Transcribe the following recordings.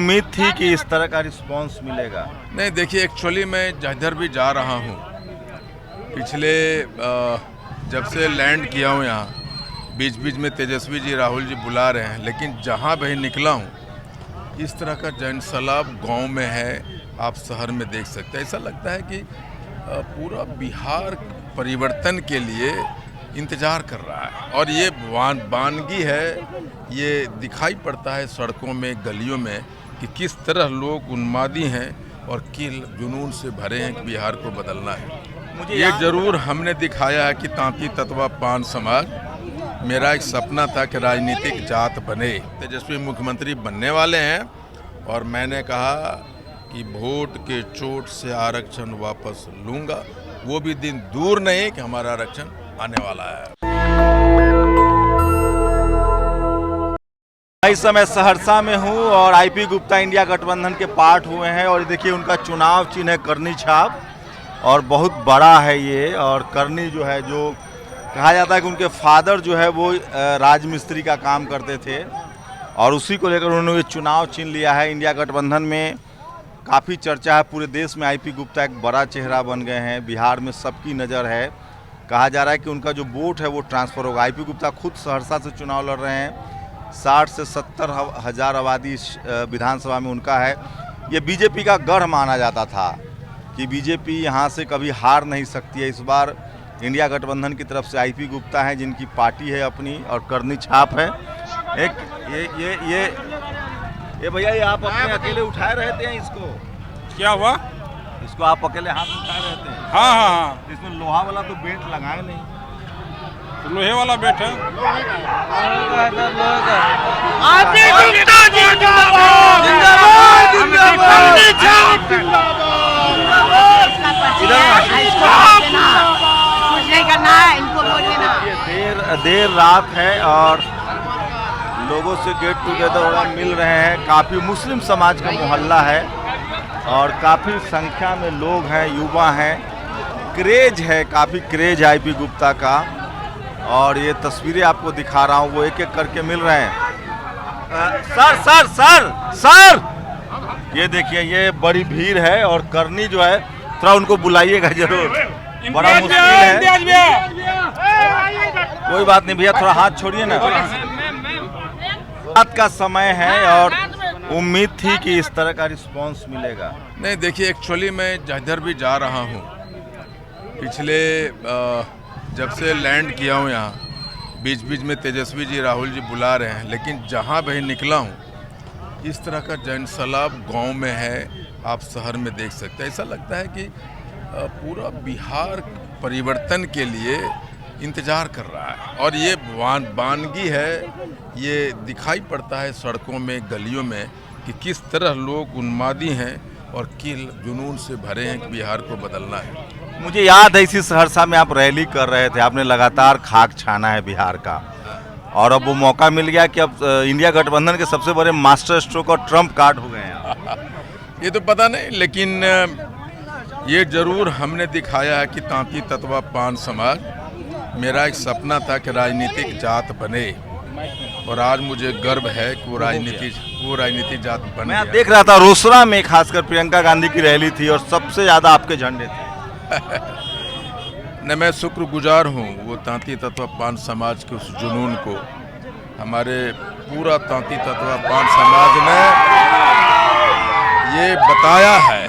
उम्मीद थी कि इस तरह का रिस्पांस मिलेगा? नहीं, देखिए, एक्चुअली मैं जिधर भी जा रहा हूँ, पिछले जब से लैंड किया हूँ यहाँ, बीच बीच में तेजस्वी जी, राहुल जी बुला रहे हैं, लेकिन जहाँ भी निकला हूँ इस तरह का जनसैलाब गांव में है, आप शहर में देख सकते हैं। ऐसा लगता है कि पूरा बिहार परिवर्तन के लिए इंतज़ार कर रहा है। और ये वानगी है, ये दिखाई पड़ता है सड़कों में, गलियों में, कि किस तरह लोग उन्मादी हैं और किल जुनून से भरे हैं कि बिहार को बदलना है। मुझे ये जरूर हमने दिखाया है कि तांती तत्वा पान समाज, मेरा एक सपना था कि राजनीतिक जात बने। तेजस्वी मुख्यमंत्री बनने वाले हैं और मैंने कहा कि वोट के चोट से आरक्षण वापस लूँगा। वो भी दिन दूर नहीं कि हमारा आरक्षण आने वाला है। इस समय सहरसा में हूँ और आईपी गुप्ता इंडिया गठबंधन के पार्ट हुए हैं और देखिए उनका चुनाव चिन्ह है करनी छाप और बहुत बड़ा है ये। और करनी जो है, जो कहा जाता है कि उनके फादर जो है वो राजमिस्त्री का काम करते थे और उसी को लेकर उन्होंने ये चुनाव चिन्ह लिया है। इंडिया गठबंधन में काफ़ी चर्चा है, पूरे देश में आईपी गुप्ता एक बड़ा चेहरा बन गए हैं, बिहार में सबकी नज़र है। कहा जा रहा है कि उनका जो वोट है वो ट्रांसफ़र होगा। आईपी गुप्ता खुद सहरसा से चुनाव लड़ रहे हैं, 60 से 70 हज़ार आबादी विधानसभा में उनका है। ये बीजेपी का गढ़ माना जाता था कि बीजेपी यहाँ से कभी हार नहीं सकती है। इस बार इंडिया गठबंधन की तरफ से आईपी गुप्ता हैं, जिनकी पार्टी है अपनी और करनी छाप है। एक ये भैया, ये आप अपने अकेले उठाए रहते हैं इसको? क्या हुआ? इसको आप अकेले हाथ में उठाए रहते हैं? हाँ हाँ हाँ। इसमें लोहा वाला तो बेल्ट लगाए नहीं। तो लोहे वाला बेट है। देर रात है और लोगों से गेट टुगेदर होगा, मिल रहे हैं। काफ़ी मुस्लिम समाज का मोहल्ला है और काफ़ी संख्या में लोग हैं, युवा हैं, क्रेज है, काफ़ी क्रेज है आईपी गुप्ता का। और ये तस्वीरें आपको दिखा रहा हूँ, वो एक एक करके मिल रहे हैं। सर सर सर सर, ये देखिए, ये बड़ी भीड़ है और करनी जो है, थोड़ा उनको बुलाइएगा जरूर, बड़ा मुश्किल है। कोई बात नहीं भैया, थोड़ा हाथ छोड़िए ना। रात का समय है और उम्मीद थी कि इस तरह का रिस्पांस मिलेगा? नहीं, देखिए, एक्चुअली मैं जिधर भी जा रहा हूँ, पिछले जब से लैंड किया हूँ यहाँ, बीच बीच में तेजस्वी जी, राहुल जी बुला रहे हैं, लेकिन जहाँ भी निकला हूँ इस तरह का जनसैलाब गांव में है, आप शहर में देख सकते हैं। ऐसा लगता है कि पूरा बिहार परिवर्तन के लिए इंतज़ार कर रहा है। और ये वानगी है, ये दिखाई पड़ता है सड़कों में, गलियों में, कि किस तरह लोग उन्मादी हैं और किल जुनून से भरे हैं कि बिहार को बदलना है। मुझे याद है इसी सहरसा में आप रैली कर रहे थे, आपने लगातार खाक छाना है बिहार का, और अब वो मौका मिल गया कि अब इंडिया गठबंधन के सबसे बड़े मास्टर स्ट्रोक और ट्रम्प कार्ड हो गए हैं। ये तो पता नहीं, लेकिन ये जरूर हमने दिखाया है कि तांती तत्वा पान समाज, मेरा एक सपना था कि राजनीतिक जात बने और आज मुझे गर्व है कि वो राजनीतिक जात बन गया। मैं देख रहा था रोसड़ा में खासकर प्रियंका गांधी की रैली थी और सबसे ज़्यादा आपके झंडे थे। न, मैं शुक्रगुजार हूँ वो तांती तत्वा पान समाज के उस जुनून को। हमारे पूरा तांती तत्वा पान समाज ने ये बताया है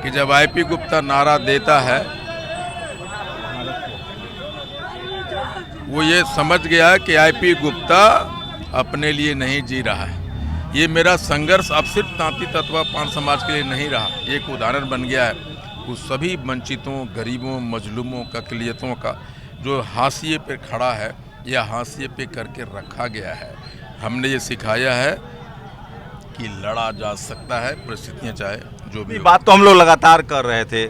कि जब आईपी गुप्ता नारा देता है, वो ये समझ गया है कि आईपी गुप्ता अपने लिए नहीं जी रहा है। ये मेरा संघर्ष अब सिर्फ तांती तत्वा पान समाज के लिए नहीं रहा, एक उदाहरण बन गया है उस सभी वंचितों, गरीबों, मजलूमों का, अक़लियतों का, जो हाशिए पे खड़ा है या हाशिए पे करके रखा गया है। हमने ये सिखाया है कि लड़ा जा सकता है, परिस्थितियाँ चाहे जो भी। बात तो हम लोग लगातार कर रहे थे,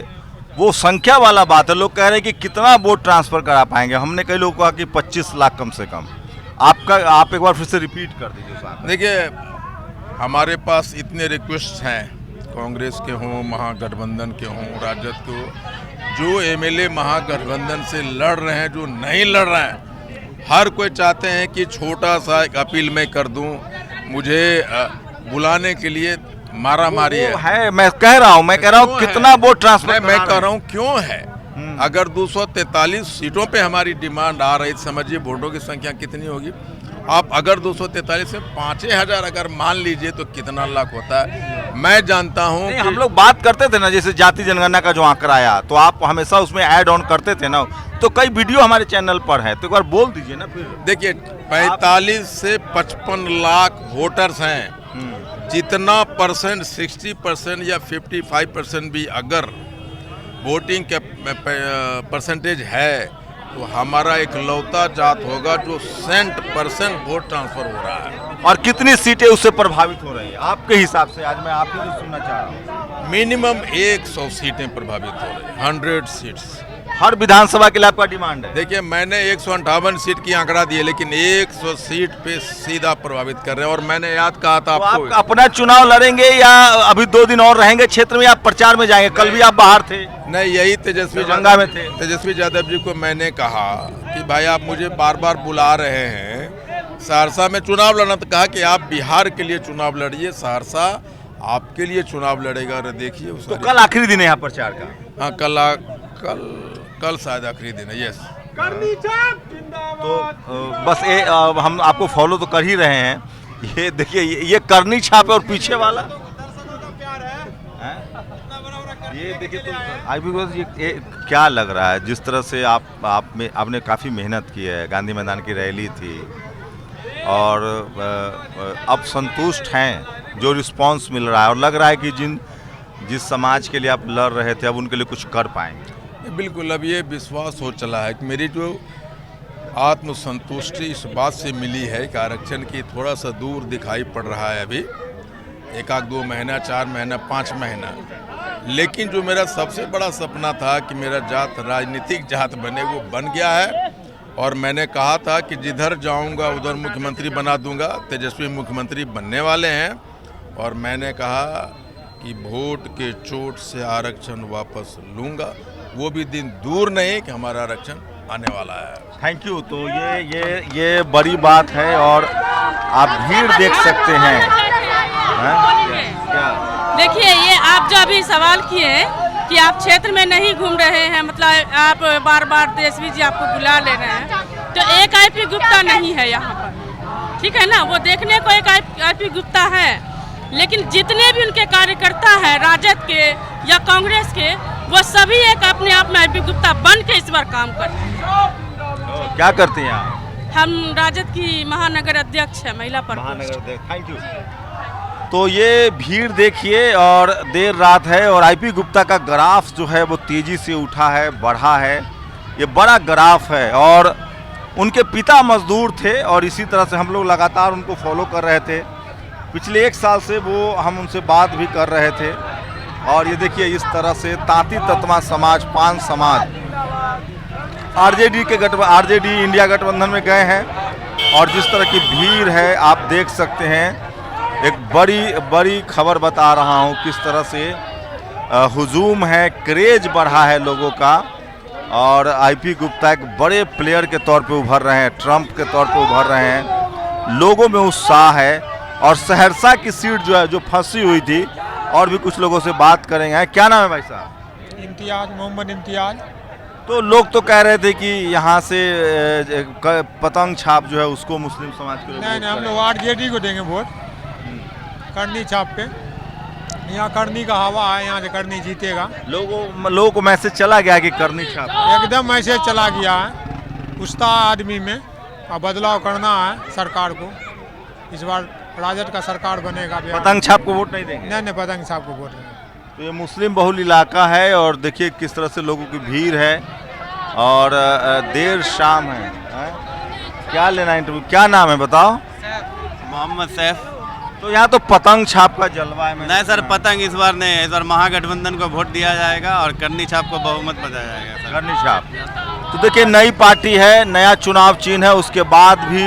वो संख्या वाला बात है। लोग कह रहे हैं कि कितना वोट ट्रांसफ़र करा पाएंगे। हमने कई लोगों को कहा कि 25 लाख कम से कम। आप एक बार फिर से रिपीट कर दीजिए साहब। देखिए, हमारे पास इतने रिक्वेस्ट हैं, कांग्रेस के हों, महागठबंधन के हों, राजद के हों, जो एमएलए महागठबंधन से लड़ रहे हैं, जो नहीं लड़ रहे हैं, हर कोई चाहते हैं कि छोटा सा एक अपील मैं कर दूं, मुझे बुलाने के लिए मारामारी वो है। है, मैं कह रहा हूँ क्यों है? कितना वोट ट्रांसफर मैं कह रहा हूँ क्यों है। हम्म। अगर 243 सीटों पे हमारी डिमांड आ रही, समझिए वोटों की संख्या कितनी होगी। आप अगर 243 से 5,000 अगर मान लीजिए तो कितना लाख होता है। मैं जानता हूँ नहीं, कि हम लोग बात करते थे ना, जैसे जाति जनगणना का जो आंकड़ा आया तो आप हमेशा उसमें ऐड ऑन करते थे ना, तो कई वीडियो हमारे चैनल पर है, तो एक बार बोल दीजिए ना फिर। देखिए 45 से 55 लाख वोटर्स हैं। जितना परसेंट 60% या 55% भी अगर वोटिंग के परसेंटेज है तो हमारा एक लौता जात होगा जो 100% वोट ट्रांसफर हो रहा है। और कितनी सीटें उससे प्रभावित हो रही है आपके हिसाब से? आज मैं आप ही से सुनना चाह रहा हूँ। मिनिमम 100 सीटें प्रभावित हो रही है, 100 सीट्स। हर विधानसभा के लिए आपका डिमांड है? देखिए मैंने 158 सीट की आंकड़ा दिए, लेकिन 100 सीट पे सीधा प्रभावित कर रहे हैं। और मैंने याद कहा था तो आपको, आप अपना चुनाव लड़ेंगे या अभी 2 दिन और रहेंगे क्षेत्र में, या प्रचार में जाएंगे? कल भी आप बाहर थे, नहीं यही तेजस्वी दरभंगा में थे। तेजस्वी यादव जी को मैंने कहा कि भाई आप मुझे बार बार बुला रहे हैं सहरसा में चुनाव लड़ना, तो कहा कि आप बिहार के लिए चुनाव लड़िए, सहरसा आपके लिए चुनाव लड़ेगा। और देखिए तो कल आखिरी दिन है यहाँ प्रचार का? हाँ कल शायद आखिरी दिन है। यस। तो बस हम आपको फॉलो तो कर ही रहे हैं। ये देखिए, ये करनी छाप है और पीछे वाला हैं? ये देखिए, तो ये क्या लग रहा है, जिस तरह से आपने काफ़ी मेहनत की है, गांधी मैदान की रैली थी और अब संतुष्ट हैं जो रिस्पांस मिल रहा है, और लग रहा है कि जिस समाज के लिए आप लड़ रहे थे अब उनके लिए कुछ कर पाएंगे? बिल्कुल, अब ये विश्वास हो चला है कि मेरी जो आत्मसंतुष्टि इस बात से मिली है कि आरक्षण की थोड़ा सा दूर दिखाई पड़ रहा है अभी, 1-2 महीना, 4 महीना, 5 महीना, लेकिन जो मेरा सबसे बड़ा सपना था कि मेरा जात राजनीतिक जात बने, वो बन गया है। और मैंने कहा था कि जिधर जाऊंगा उधर मुख्यमंत्री बना दूंगा। तेजस्वी मुख्यमंत्री बनने वाले हैं और मैंने कहा कि वोट के चोट से आरक्षण वापस लूंगा। वो भी दिन दूर नहीं कि हमारा आरक्षण आने वाला है। Thank you. तो ये बड़ी बात है और आप भीड़ देख सकते हैं। देखिए, ये आप जो अभी सवाल किए कि आप क्षेत्र में नहीं घूम रहे हैं, मतलब आप बार बार तेजस्वी जी आपको बुला ले रहे हैं, तो एक आईपी गुप्ता नहीं है यहाँ पर, ठीक है ना। वो देखने को एक आईपी गुप्ता है, लेकिन जितने भी उनके कार्यकर्ता हैं राजद के या कांग्रेस के, वो सभी एक अपने आप में आईपी गुप्ता बन के इस बार काम करते हैं। क्या करते हैं आप? हम राजद की महानगर अध्यक्ष है, महिला पर। महानगर अध्यक्ष, थैंक यू। तो ये भीड़ देखिए, और देर रात है और आईपी गुप्ता का ग्राफ जो है वो तेजी से उठा है, बढ़ा है। ये बड़ा ग्राफ है और उनके पिता मजदूर थे और इसी तरह से हम लोग लगातार उनको फॉलो कर रहे थे। पिछले 1 साल से वो हम उनसे बात भी कर रहे थे। और ये देखिए, इस तरह से तांती ततमा समाज, पान समाज आरजेडी इंडिया गठबंधन में गए हैं और जिस तरह की भीड़ है आप देख सकते हैं। एक बड़ी खबर बता रहा हूँ किस तरह से हुजूम है, क्रेज बढ़ा है लोगों का, और आईपी गुप्ता एक बड़े प्लेयर के तौर पे उभर रहे हैं, ट्रम्प के तौर पे उभर रहे हैं। लोगों में उत्साह है और सहरसा की सीट जो है, जो फंसी हुई थी, और भी कुछ लोगों से बात करेंगे। क्या नाम है भाई साहब? इम्तियाज, मोहम्मद इम्तियाज। तो लोग तो कह रहे थे कि यहाँ से पतंग छाप जो है उसको मुस्लिम समाज के लोग नहीं, हम लोग आरजेडी को देंगे वोट, करनी छाप पे। यहाँ करनी का हवा है, यहाँ से करनी जीतेगा। लोगों को मैसेज चला गया कि करनी छाप, एकदम मैसेज चला गया है उस्ता आदमी में, और बदलाव करना है सरकार को। इस बार राजद का सरकार बनेगा। पतंग छाप को वोट नहीं देंगे? नहीं, पतंग छाप को वोट नहीं। तो ये मुस्लिम बहुल इलाका है और देखिए किस तरह से लोगों की भीड़ है और देर शाम है। क्या लेना इंटरव्यू? क्या नाम है बताओ? मोहम्मद सैफ। तो यहाँ तो पतंग छाप का जलवा है। नहीं सर, पतंग इस बार नहीं है। इस बार महागठबंधन को वोट दिया जाएगा और करनी छाप को बहुमत बताया जाएगा सर। करनी छाप तो देखिए नई पार्टी है, नया चुनाव चिन्ह है, उसके बाद भी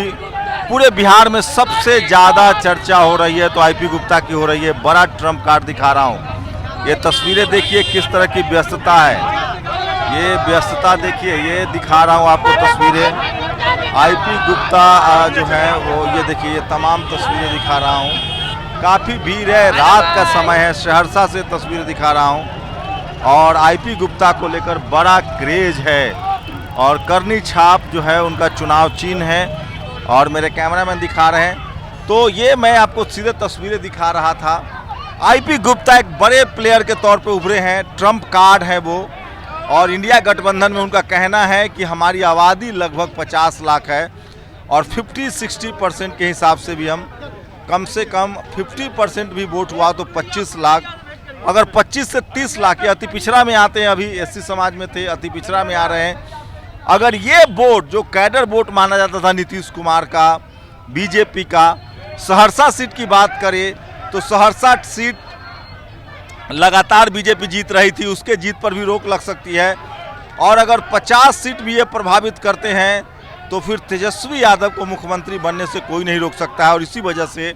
पूरे बिहार में सबसे ज़्यादा चर्चा हो रही है तो आईपी गुप्ता की हो रही है। बड़ा ट्रम्प कार्ड दिखा रहा हूँ। ये तस्वीरें देखिए किस तरह की व्यस्तता है। ये व्यस्तता देखिए, ये दिखा रहा हूँ आपको तस्वीरें। आईपी गुप्ता जो है वो, ये देखिए, ये तमाम तस्वीरें दिखा रहा हूँ। काफ़ी भीड़ है, रात का समय है। सहरसा से तस्वीर दिखा रहा हूँ और आईपी गुप्ता को लेकर बड़ा क्रेज है और करनी छाप जो है उनका चुनाव चिन्ह है और मेरे कैमरामैन दिखा रहे हैं। तो ये मैं आपको सीधे तस्वीरें दिखा रहा था। आईपी गुप्ता एक बड़े प्लेयर के तौर पे उभरे हैं, ट्रम्प कार्ड है वो, और इंडिया गठबंधन में उनका कहना है कि हमारी आबादी लगभग 50 लाख है और 50-60% के हिसाब से भी हम कम से कम 50% भी वोट हुआ तो 25 लाख, अगर 25 से 30 लाख के अति पिछड़ा में आते हैं, अभी एससी समाज में थे, अति पिछड़ा में आ रहे हैं। अगर ये वोट जो कैडर वोट माना जाता था नीतीश कुमार का, बीजेपी का, सहरसा सीट की बात करें तो सहरसा सीट लगातार बीजेपी जीत रही थी, उसके जीत पर भी रोक लग सकती है। और अगर 50 सीट भी ये प्रभावित करते हैं तो फिर तेजस्वी यादव को मुख्यमंत्री बनने से कोई नहीं रोक सकता है। और इसी वजह से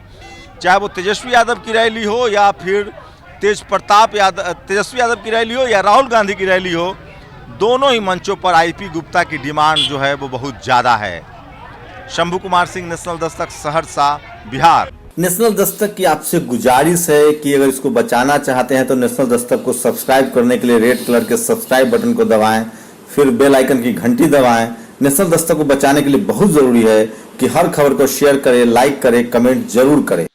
चाहे वो तेजस्वी यादव की रैली हो या फिर तेजस्वी यादव की रैली हो या राहुल गांधी की रैली हो, दोनों ही मंचों पर आईपी गुप्ता की डिमांड जो है वो बहुत ज़्यादा है। शंभू कुमार सिंह, नेशनल दस्तक, सहरसा, बिहार। नेशनल दस्तक की आपसे गुजारिश है कि अगर इसको बचाना चाहते हैं तो नेशनल दस्तक को सब्सक्राइब करने के लिए रेड कलर के सब्सक्राइब बटन को दबाएं, फिर बेल आइकन की घंटी दबाएं। नेशनल दस्तक को बचाने के लिए बहुत जरूरी है कि हर खबर को शेयर करें, लाइक करें, कमेंट जरूर करें।